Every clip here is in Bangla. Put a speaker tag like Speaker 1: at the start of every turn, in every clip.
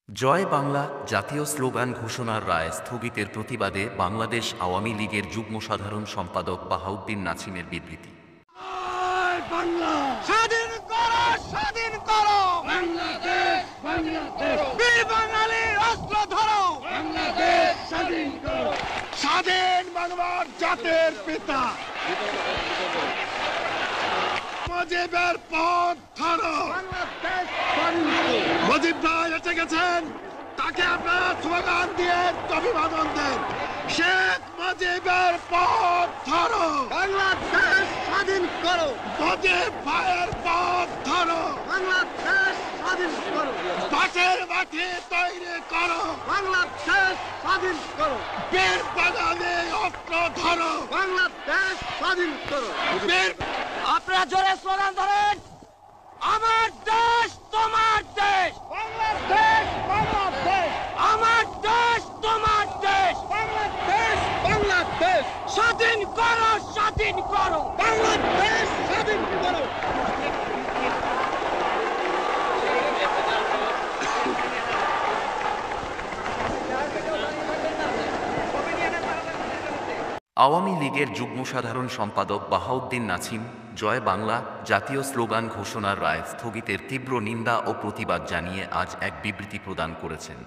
Speaker 1: জয় বাংলা জাতীয় স্লোগান ঘোষণার রায় স্থগিতের প্রতিবাদে বাংলাদেশ আওয়ামী লীগের যুগ্ম সাধারণ সম্পাদক বাহাউদ্দিন নাছিমের বিবৃতি।
Speaker 2: জয় বাংলা!
Speaker 3: স্বাধীন করো, স্বাধীন করো,
Speaker 2: বাংলাদেশ বাংলাদেশ
Speaker 3: বীর বাঙালির অস্ত্র ধরো,
Speaker 2: বাংলাদেশ স্বাধীন করো।
Speaker 3: স্বাধীন বাংলার জাতের পিতা মুজিবের পথ ধরো।
Speaker 2: বাংলাদেশ স্বাধীন করো।
Speaker 3: মুজিব ভাই এসে গেছেন, তাকে আপনারা স্লোগান দিয়ে অভিবাদন দেন। শেখ মুজিবের পথ ধরো,
Speaker 2: বাংলাদেশ স্বাধীন করো।
Speaker 3: মুজিব ভাইয়ের পথ ধরো।
Speaker 2: বাংলাদেশ স্বাধীন করো।
Speaker 3: বাটের মাঠে তৈরি করো,
Speaker 2: বাংলাদেশ স্বাধীন করো।
Speaker 3: বীর বাঙালি অস্ত্র ধরো।
Speaker 2: বাংলাদেশ স্বাধীন করো।
Speaker 3: বীর আপনারা জোরে স্লোগান ধরেন, আমার দেশ তোমার দেশ,
Speaker 2: বাংলাদেশ বাংলাদেশ
Speaker 3: আমার দেশ তোমার দেশ,
Speaker 2: বাংলাদেশ বাংলাদেশ
Speaker 3: স্বাধীন করো, স্বাধীন করো।
Speaker 2: বাংলাদেশ স্বাধীন করো।
Speaker 1: আওয়ামী লীগের যুগ্ম সাধারণ সম্পাদক বাহাউদ্দিন নাছিম জয় বাংলা জাতীয় স্লোগান ঘোষণার রায় স্থগিতের তীব্র নিন্দা ও প্রতিবাদ জানিয়ে আজ এক বিবৃতি প্রদান করেছেন।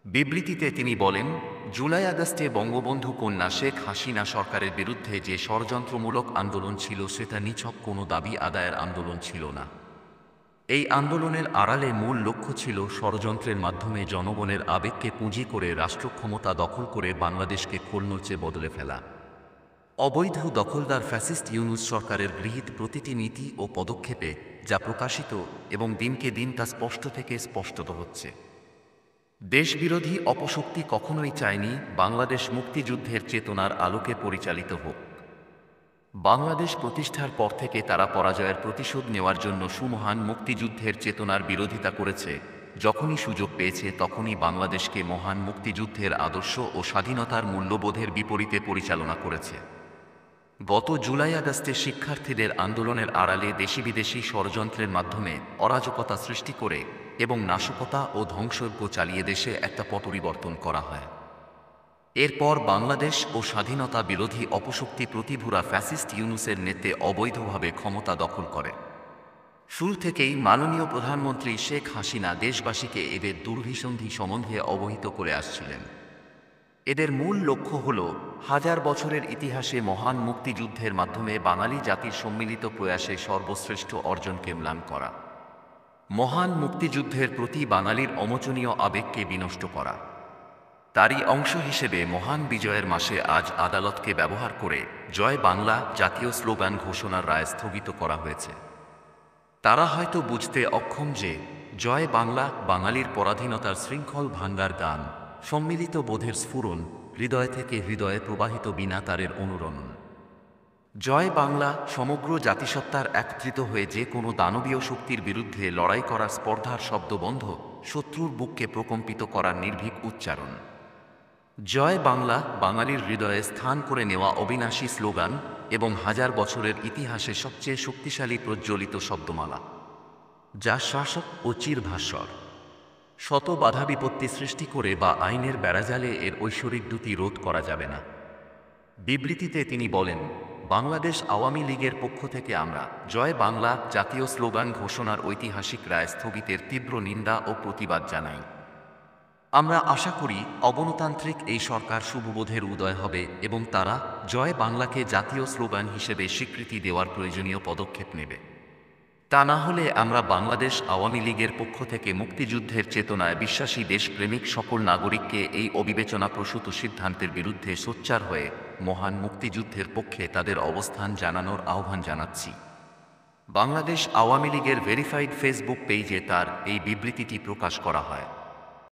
Speaker 1: বিবৃতিতে তিনি বলেন, জুলাই আগস্টে বঙ্গবন্ধু কন্যা শেখ হাসিনা সরকারের বিরুদ্ধে যে ষড়যন্ত্রমূলক আন্দোলন ছিল সেটা নিছক কোনো দাবি আদায়ের আন্দোলন ছিল না। এই আন্দোলনের আড়ালে মূল লক্ষ্য ছিল ষড়যন্ত্রের মাধ্যমে জনগণের আবেগকে পুঁজি করে রাষ্ট্রক্ষমতা দখল করে বাংলাদেশকে খোলনলচে বদলে ফেলা। অবৈধ দখলদার ফ্যাসিস্ট ইউনূস সরকারের গৃহীত প্রতিটি নীতি ও পদক্ষেপে যা প্রকাশিত এবং দিনকে দিন তা স্পষ্ট থেকে স্পষ্টত হচ্ছে। দেশবিরোধী অপশক্তি কখনোই চায়নি বাংলাদেশ মুক্তিযুদ্ধের চেতনার আলোকে পরিচালিত হোক। বাংলাদেশ প্রতিষ্ঠার পর থেকে তারা পরাজয়ের প্রতিশোধ নেওয়ার জন্য সুমহান মুক্তিযুদ্ধের চেতনার বিরোধিতা করেছে। যখনই সুযোগ পেয়েছে তখনই বাংলাদেশকে মহান মুক্তিযুদ্ধের আদর্শ ও স্বাধীনতার মূল্যবোধের বিপরীতে পরিচালনা করেছে। গত জুলাই আগস্টে শিক্ষার্থীদের আন্দোলনের আড়ালে দেশি বিদেশি ষড়যন্ত্রের মাধ্যমে অরাজকতা সৃষ্টি করে এবং নাশকতা ও ধ্বংসযজ্ঞ চালিয়ে দেশে একটা পট পরিবর্তন করা হয়। এরপর বাংলাদেশ ও স্বাধীনতা বিরোধী অপশক্তি প্রতিভূরা ফ্যাসিস্ট ইউনূসের নেতৃত্বে অবৈধভাবে ক্ষমতা দখল করে। শুরু থেকেই মাননীয় প্রধানমন্ত্রী শেখ হাসিনা দেশবাসীকে এদের দুর্ভিসন্ধি সম্বন্ধে অবহিত করে আসছিলেন। এদের মূল লক্ষ্য হল হাজার বছরের ইতিহাসে মহান মুক্তিযুদ্ধের মাধ্যমে বাঙালি জাতির সম্মিলিত প্রয়াসে সর্বশ্রেষ্ঠ অর্জনকে ম্লান করা, মহান মুক্তিযুদ্ধের প্রতি বাঙালির অমোচনীয় আবেগকে বিনষ্ট করা। তারই অংশ হিসেবে মহান বিজয়ের মাসে আজ আদালতকে ব্যবহার করে জয় বাংলা জাতীয় স্লোগান ঘোষণার রায় স্থগিত করা হয়েছে। তারা হয়তো বুঝতে অক্ষম যে জয় বাংলা বাঙালির পরাধীনতার শৃঙ্খল ভাঙ্গার গান, সম্মিলিত বোধের স্ফুরণ, হৃদয় থেকে হৃদয়ে প্রবাহিত বিনা তারের অনুরণন। জয় বাংলা সমগ্র জাতিসত্তার একত্রিত হয়ে যে কোনো দানবীয় শক্তির বিরুদ্ধে লড়াই করার স্পর্ধার শব্দবন্ধ, শত্রুর বুককে প্রকম্পিত করার নির্ভীক উচ্চারণ। জয় বাংলা বাঙালির হৃদয়ে স্থান করে নেওয়া অবিনাশী স্লোগান এবং হাজার বছরের ইতিহাসে সবচেয়ে শক্তিশালী প্রজ্বলিত শব্দমালা, যা শাসক ও চিরভাস্বর। শত বাধা বিপত্তি সৃষ্টি করে বা আইনের বেড়াজালে এর ঐশ্বরিক দ্যুতি রোধ করা যাবে না। বিবৃতিতে তিনি বলেন, বাংলাদেশ আওয়ামী লীগের পক্ষ থেকে আমরা জয় বাংলা জাতীয় স্লোগান ঘোষণার ঐতিহাসিক রায় স্থগিতের তীব্র নিন্দা ও প্রতিবাদ জানাই। আমরা আশা করি অগণতান্ত্রিক এই সরকার শুভবোধের উদয় হবে এবং তারা জয় বাংলাকে জাতীয় স্লোগান হিসেবে স্বীকৃতি দেওয়ার প্রয়োজনীয় পদক্ষেপ নেবে। তা না হলে আমরা বাংলাদেশ আওয়ামী লীগের পক্ষ থেকে মুক্তিযুদ্ধের চেতনায় বিশ্বাসী দেশপ্রেমিক সকল নাগরিককে এই অবিবেচনাপ্রসূত সিদ্ধান্তের বিরুদ্ধে সোচ্চার হয়ে মহান মুক্তিযুদ্ধের পক্ষে তাদের অবস্থান জানানোর আহ্বান জানাচ্ছি। বাংলাদেশ আওয়ামী লীগের ভেরিফাইড ফেসবুক পেজে তার এই বিবৃতিটি প্রকাশ করা হয়।